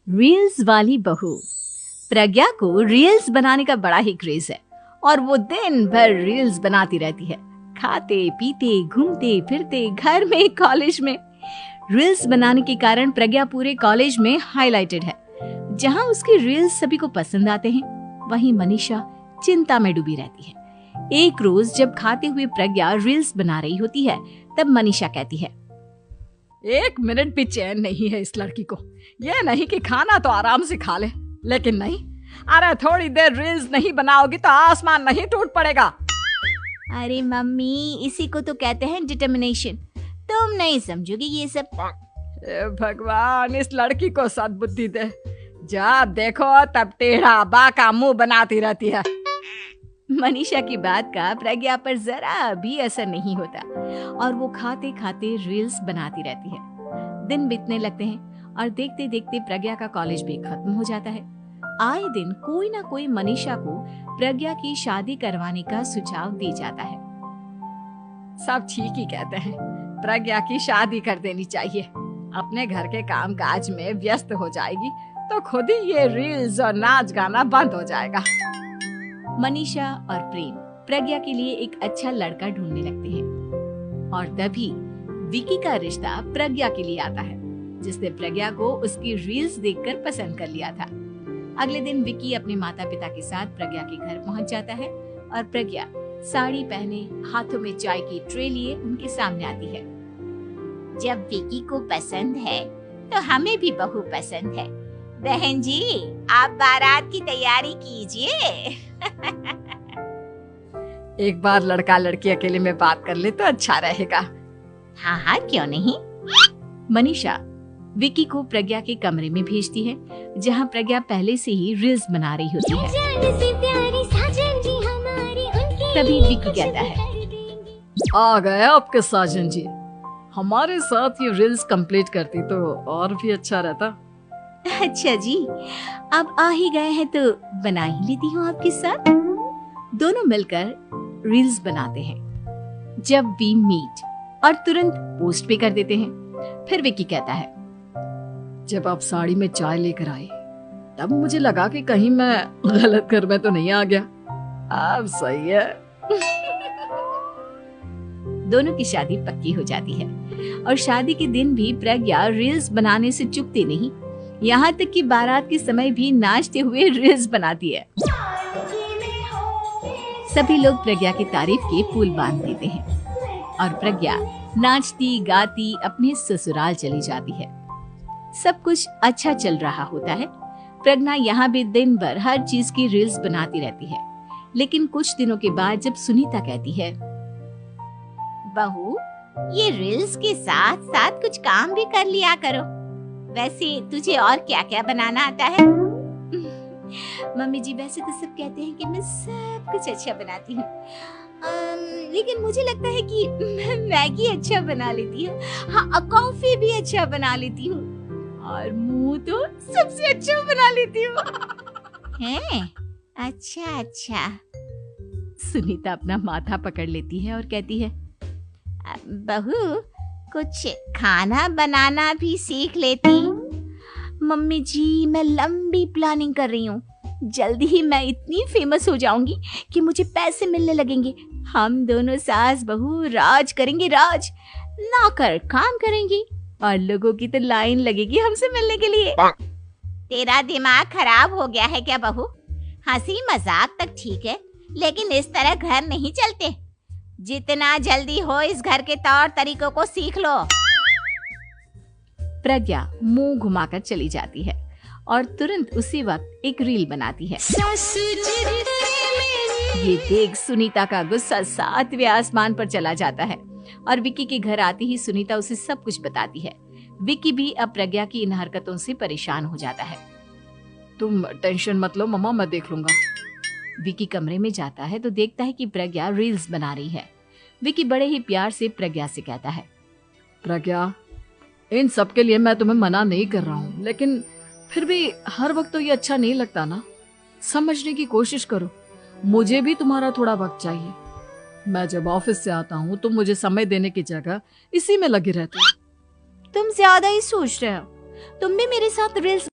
Reels वाली बहू। प्रज्ञा को रील्स बनाने का बड़ा ही क्रेज है और वो दिन भर रील्स बनाती रहती है। खाते पीते घूमते फिरते घर में कॉलेज में रील्स बनाने के कारण प्रज्ञा पूरे कॉलेज में हाईलाइटेड है। जहां उसकी रील्स सभी को पसंद आते हैं, वहीं मनीषा चिंता में डूबी रहती है। एक रोज जब खाते हुए प्रज्ञा रील्स बना रही होती है, तब मनीषा कहती है, एक मिनट भी चैन नहीं है इस लड़की को। ये नहीं कि खाना तो आराम से खा ले, लेकिन नहीं, अरे थोड़ी देर रील्स नहीं बनाओगी तो आसमान नहीं टूट पड़ेगा। अरे मम्मी, इसी को तो कहते हैं डिटर्मिनेशन। तुम नहीं समझोगी ये सब। भगवान, इस लड़की को सद्बुद्धि दे। जब देखो तब टेढ़ा बाका मुंह बनाती रहती है। मनीषा की बात का प्रज्ञा पर जरा भी असर नहीं होता और वो खाते खाते रील्स बनाती रहती है। दिन बीतने लगते हैं और देखते देखते प्रज्ञा का कॉलेज भी खत्म हो जाता है। आए दिन कोई ना कोई मनीषा को प्रज्ञा की शादी करवाने का सुझाव दी जाता है। सब ठीक ही कहते हैं, प्रज्ञा की शादी कर देनी चाहिए। अपने घर के काम काज में व्यस्त हो जाएगी तो खुद ही ये रील्स और नाच गाना बंद हो जाएगा। मनीषा और प्रेम प्रज्ञा के लिए एक अच्छा लड़का ढूंढने लगते हैं और तभी विकी का रिश्ता प्रज्ञा के लिए आता है, जिसने प्रज्ञा को उसकी रील्स देखकर पसंद कर लिया था। अगले दिन विकी अपने माता पिता के साथ प्रज्ञा के घर पहुंच जाता है और प्रज्ञा साड़ी पहने हाथों में चाय की ट्रे लिए उनके सामने आती है। जब विकी को पसंद है तो हमें भी बहू पसंद है। बहन जी, आप बारात की तैयारी कीजिए। एक बार लड़का लड़की अकेले में बात कर ले तो अच्छा रहेगा। हाँ हाँ, क्यों नहीं। मनीषा विकी को प्रज्ञा के कमरे में भेजती है, जहाँ प्रज्ञा पहले से ही रील्स बना रही होती है। तभी विकी कहता है, आ गए आपके साजन जी। हमारे साथ ये रील्स कंप्लीट करती तो और भी अच्छा रहता। अच्छा जी, अब आ ही गए हैं तो बना ही लेती हूँ आपके साथ। दोनों मिलकर रील्स बनाते हैं। जब वी मीट और तुरंत पोस्ट भी कर देते हैं। फिर विकी कहता है, जब आप साड़ी में चाय लेकर आए तब मुझे लगा कि कहीं मैं गलत घर में तो नहीं आ गया। अब सही है। दोनों की शादी पक्की हो जाती है और शादी के दिन भी प्रज्ञा रील्स बनाने से चूकती नहीं। यहाँ तक कि बारात के समय भी नाचते हुए रील्स बनाती है। सभी लोग प्रज्ञा की तारीफ के पुल बांध देते हैं और प्रज्ञा नाचती गाती अपने ससुराल चली जाती है। सब कुछ अच्छा चल रहा होता है। प्रज्ञा यहाँ भी दिन भर हर चीज की रील्स बनाती रहती है। लेकिन कुछ दिनों के बाद जब सुनीता कहती है, बहू, ये रील्स के साथ साथ कुछ काम भी कर लिया करो। वैसे तुझे और क्या क्या बनाना आता है? मम्मी जी, वैसे तो सब कहते हैं कि मैं सब कुछ अच्छा बनाती हूँ, लेकिन मुझे लगता है कि मैं मैगी अच्छा बना लेती हूँ। हाँ, कॉफी भी अच्छा बना लेती हूँ और मुंह तो सबसे अच्छा बना लेती हूँ। हैं? अच्छा अच्छा। सुनीता अपना माथा पकड़ लेती है और कहती है, बहू, कुछ खाना बनाना भी सीख लेती। मम्मी जी, मैं लंबी प्लानिंग कर रही हूँ। जल्दी ही मैं इतनी फेमस हो जाऊंगी कि मुझे पैसे मिलने लगेंगे। हम दोनों सास बहू राज करेंगे, राज। नौकर काम करेंगी और लोगों की तो लाइन लगेगी हमसे मिलने के लिए। तेरा दिमाग खराब हो गया है क्या बहू? हंसी मजाक तक ठीक है, लेकिन इस तरह घर नहीं चलते। जितना जल्दी हो इस घर के तौर तरीकों को सीख लो। प्रज्ञा मुंह घुमाकर चली जाती है और तुरंत उसी वक्त एक रील बनाती है। ये देख सुनीता का गुस्सा 7वें आसमान पर चला जाता है और विकी के घर आते ही सुनीता उसे सब कुछ बताती है। विकी भी अब प्रज्ञा की इन हरकतों से परेशान हो जाता है। तुम टेंशन मत लो मम्मा, मैं देख लूंगा। विकी कमरे में जाता है तो देखता है कि प्रज्ञा रील्स बना रही है। विकी बड़े ही प्यार से प्रज्ञा से कहता है, प्रज्ञा, इन सब के लिए मैं तुम्हें मना नहीं कर रहा हूँ, लेकिन फिर भी हर वक्त तो ये अच्छा नहीं लगता ना। समझने की कोशिश करो, मुझे भी तुम्हारा थोड़ा वक्त चाहिए। मैं जब ऑफिस से आता हूँ तो मुझे समय देने की जगह इसी में लगे रहते हो। तुम ज्यादा ही सोच रहे हो। तुम भी मेरे साथ रील्स